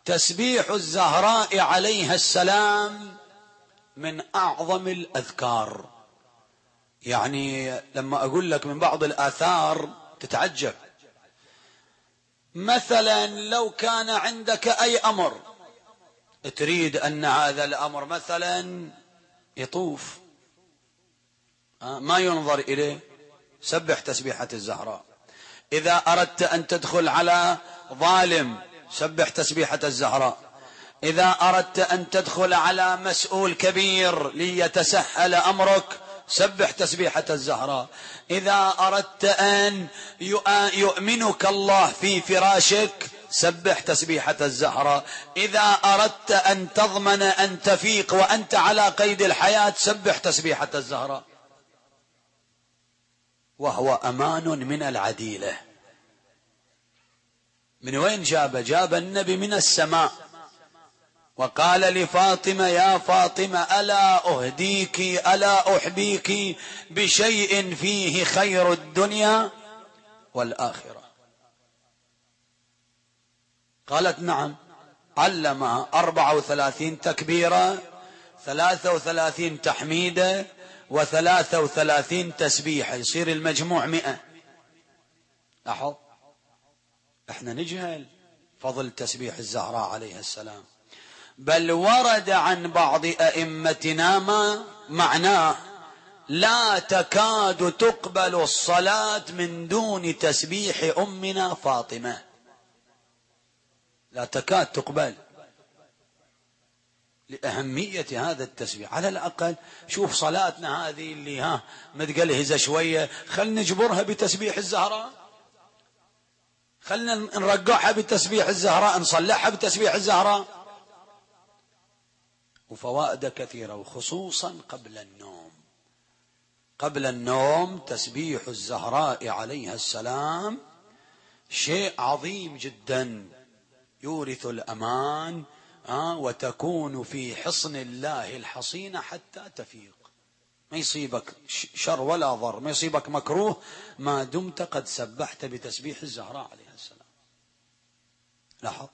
تسبيح الزهراء عليها السلام من أعظم الأذكار. يعني لما أقول لك من بعض الآثار تتعجب. مثلا لو كان عندك أي أمر تريد أن هذا الأمر مثلا يطوف، ما ينظر إليه، سبح تسبيحة الزهراء. إذا أردت أن تدخل على ظالم سبح تسبيحة الزهراء. إذا أردت أن تدخل على مسؤول كبير ليتسهل أمرك سبح تسبيحة الزهراء. إذا أردت أن يؤمنك الله في فراشك سبح تسبيحة الزهراء. إذا أردت أن تضمن أن تفيق وأنت على قيد الحياة سبح تسبيحة الزهراء. وهو أمان من العديلة. من وين جاب النبي من السماء، وقال لفاطمة يا فاطمة ألا أهديك ألا أحبيك بشيء فيه خير الدنيا والآخرة. قالت نعم. علمها 34 تكبيرة، 33 تحميدة، و33 تسبيحة، يصير المجموع 100. لاحظ احنا نجهل فضل تسبيح الزهراء عليها السلام، بل ورد عن بعض أئمتنا ما معناه لا تكاد تقبل الصلاة من دون تسبيح أمنا فاطمة، لا تكاد تقبل لأهمية هذا التسبيح. على الأقل شوف صلاتنا هذه اللي متقلهزة شوية، خلنا نجبرها بتسبيح الزهراء، خلنا نرقعها بتسبيح الزهراء، نصلحها بتسبيح الزهراء. وفوائد كثيرة، وخصوصا قبل النوم. قبل النوم تسبيح الزهراء عليها السلام شيء عظيم جدا، يورث الأمان، وتكون في حصن الله الحصين حتى تفيق. ما يصيبك شر ولا ضر، ما يصيبك مكروه ما دمت قد سبحت بتسبيح الزهراء عليها السلام. لاحظ